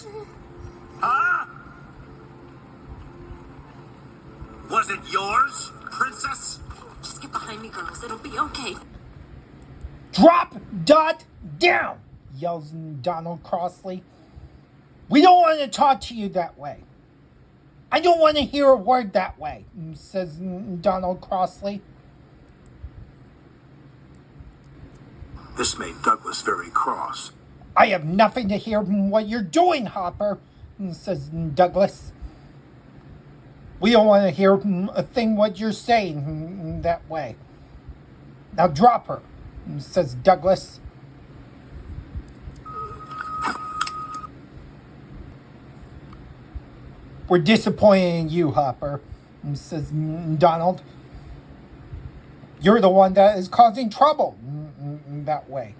this? Huh? Was it yours, princess? Just get behind me, girls. It'll be okay. Drop Dot down, yells Donald crossly. We don't want to talk to you that way. I don't want to hear a word that way, says Donald crossly. This made Douglas very cross. I have nothing to hear from what you're doing, Hopper, says Douglas. We don't want to hear a thing what you're saying that way. Now drop her, says Douglas. We're disappointed in you, Hopper, says Donald. You're the one that is causing trouble that way.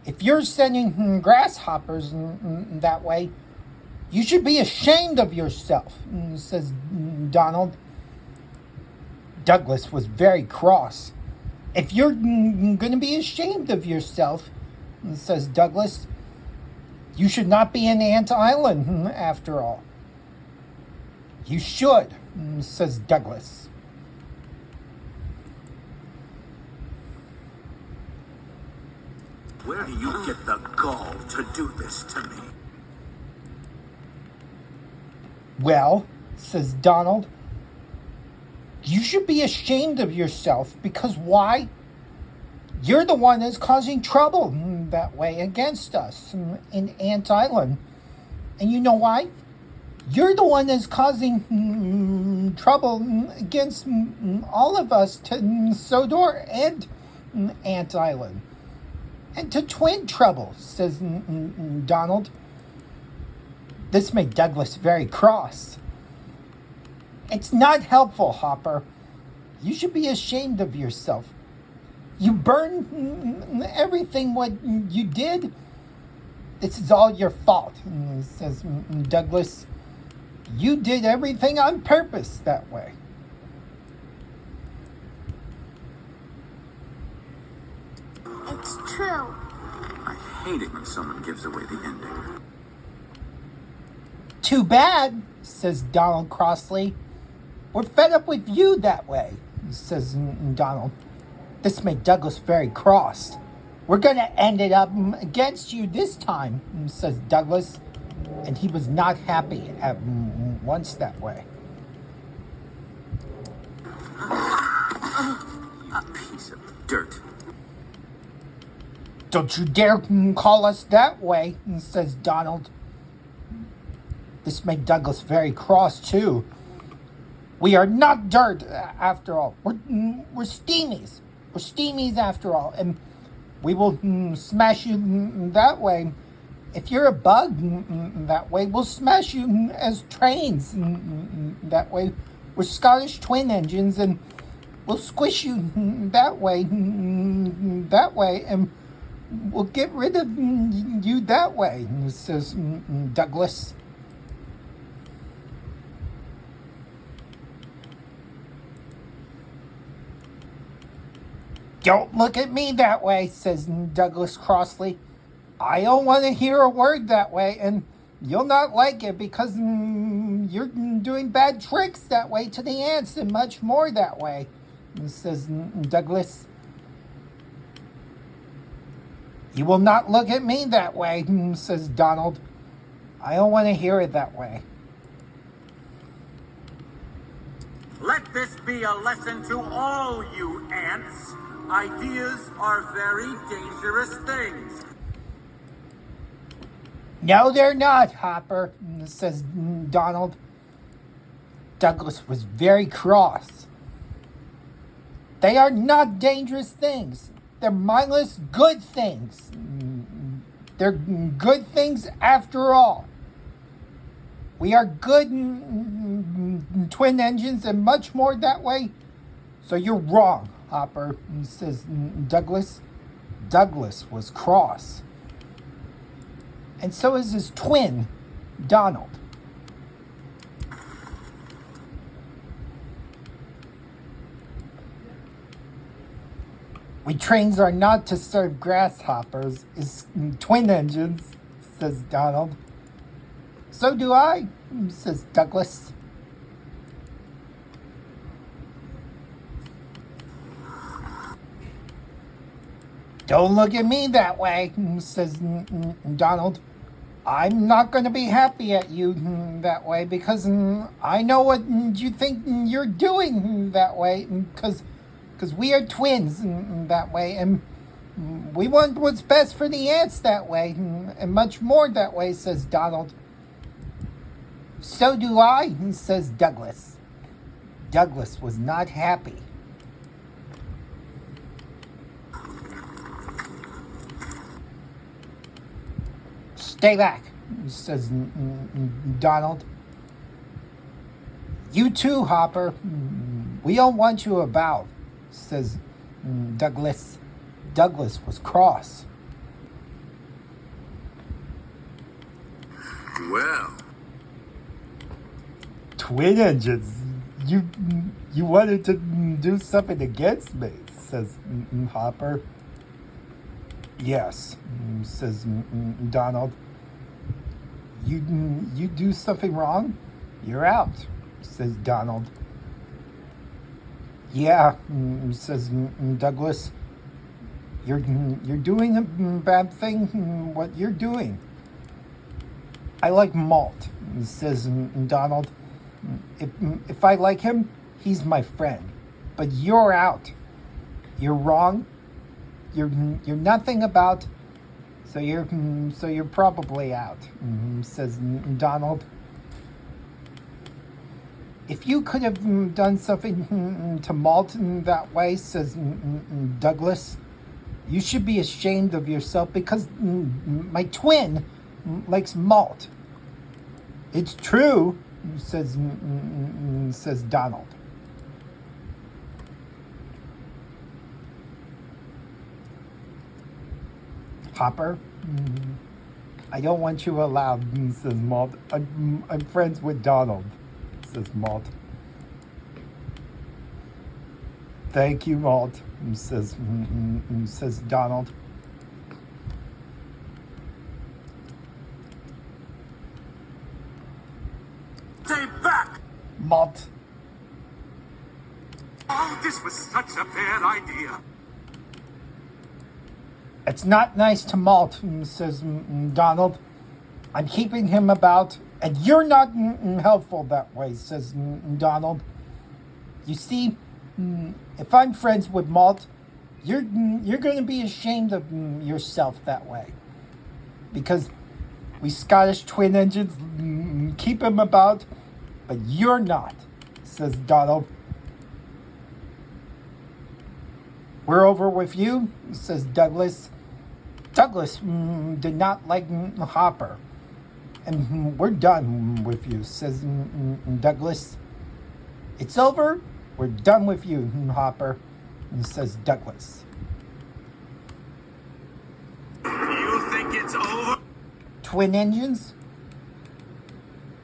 If you're sending grasshoppers that way, you should be ashamed of yourself, says Donald. Douglas was very cross. If you're going to be ashamed of yourself, says Douglas, you should not be in Ant Island after all. You should, says Douglas. Where do you get the gall to do this to me? Well, says Donald, you should be ashamed of yourself because why? You're the one that's causing trouble that way against us in Ant Island. And you know why? You're the one that's causing trouble against all of us to Sodor and Ant Island. And to twin trouble, says Donald. This made Douglas very cross. It's not helpful, Hopper. You should be ashamed of yourself. You burned everything what you did. This is all your fault, says Douglas. You did everything on purpose that way. It's true. I hate it when someone gives away the ending. Too bad, says Donald crossly. We're fed up with you that way, says Donald. This made Douglas very cross. We're going to end it up against you this time, says Douglas. And he was not happy at once that way. A piece of dirt. Don't you dare call us that way, says Donald. This made Douglas very cross, too. We are not dirt, after all. We're steamies. We're steamies, after all. And we will smash you that way. If you're a bug that way, we'll smash you as trains that way. We're Scottish twin engines, and we'll squish you that way, and we'll get rid of you that way, says Douglas. Don't look at me that way, says Douglas crossly. I don't want to hear a word that way, and you'll not like it because you're doing bad tricks that way to the ants and much more that way, says Douglas. You will not look at me that way, says Donald. I don't want to hear it that way. Let this be a lesson to all you ants. Ideas are very dangerous things. No, they're not, Hopper, says Donald. Douglas was very cross. They are not dangerous things. They're mindless good things. They're good things after all. We are good twin engines and much more that way. So you're wrong, Hopper, says Douglas. Douglas was cross. And so is his twin, Donald. We trains are not to serve grasshoppers, is twin engines, says Donald. So do I, says Douglas. Don't look at me that way, says Donald. I'm not going to be happy at you that way because I know what you think you're doing that way because we are twins that way and we want what's best for the ants that way and much more that way, says Donald. So do I, says Douglas. Douglas was not happy. Stay back, says Donald. You too, Hopper. We don't want you about, says Douglas. Douglas was cross. Well, Twin engines. You wanted to do something against me, says Hopper. Yes, says Donald. You do something wrong? You're out, says Donald. Yeah, says Douglas. You're doing a bad thing. What you're doing? I like malt, says Donald. If I like him, he's my friend. But you're out. You're wrong. You're nothing about. So you're probably out, says Donald. If you could have done something to malt that way, says Douglas, you should be ashamed of yourself because my twin likes malt. It's true, says Donald. Hopper, I don't want you allowed, says Malt. I'm friends with Donald, says Malt. Thank you, Malt, says Donald. stay back! Malt. Oh, this was such a bad idea. It's not nice to Malt, says Donald. I'm keeping him about, and you're not helpful that way, says Donald. You see, if I'm friends with Malt, you're going to be ashamed of yourself that way. Because we Scottish twin engines keep him about, but you're not, says Donald. We're over with you, says Douglas. Douglas did not like Hopper. And we're done with you, says Douglas. It's over. We're done with you, Hopper, says Douglas. You think it's over? Twin engines?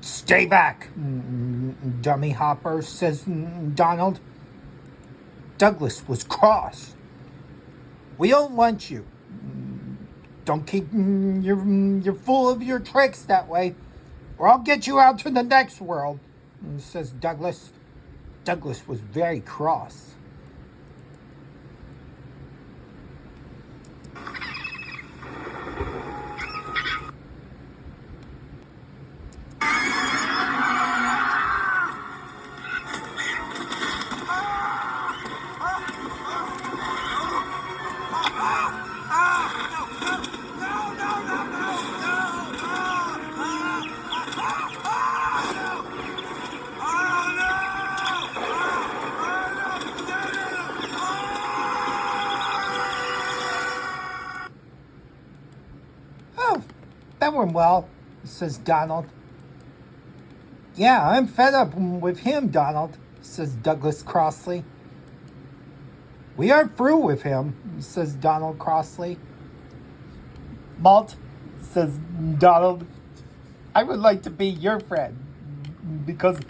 Stay back, dummy Hopper, says Donald. Douglas was cross. We don't want you. Don't keep you're full of your tricks that way, or I'll get you out to the next world, says Douglas. Douglas was very cross. Oh, that went well, says Donald. Yeah, I'm fed up with him, Donald, says Douglas crossly. We aren't through with him, says Donald crossly. Malt, says Donald, I would like to be your friend because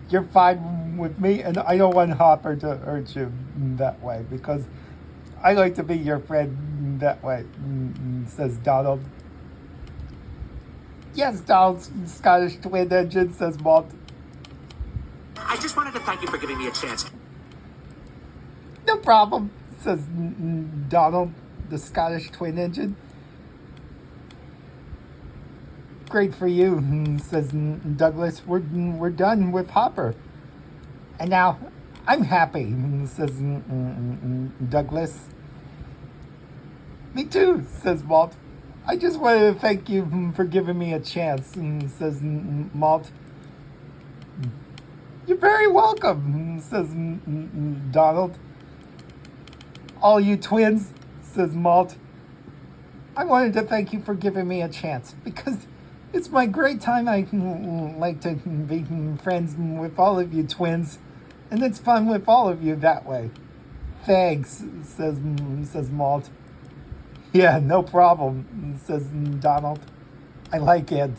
you're fine with me and I don't want Hopper to hurt you that way because I like to be your friend that way, says Donald. Yes, Donald's Scottish twin engine, says Malt. I just wanted to thank you for giving me a chance. No problem, says Donald, the Scottish twin engine. Great for you, says Douglas. We're done with Hopper. And now I'm happy, says Douglas. Me too, says Malt. I just wanted to thank you for giving me a chance, says Malt. You're very welcome, says Donald. All you twins, says Malt. I wanted to thank you for giving me a chance because it's my great time. I like to be friends with all of you twins, and it's fun with all of you that way. Thanks, says Malt. Yeah, no problem, says Donald. I like it.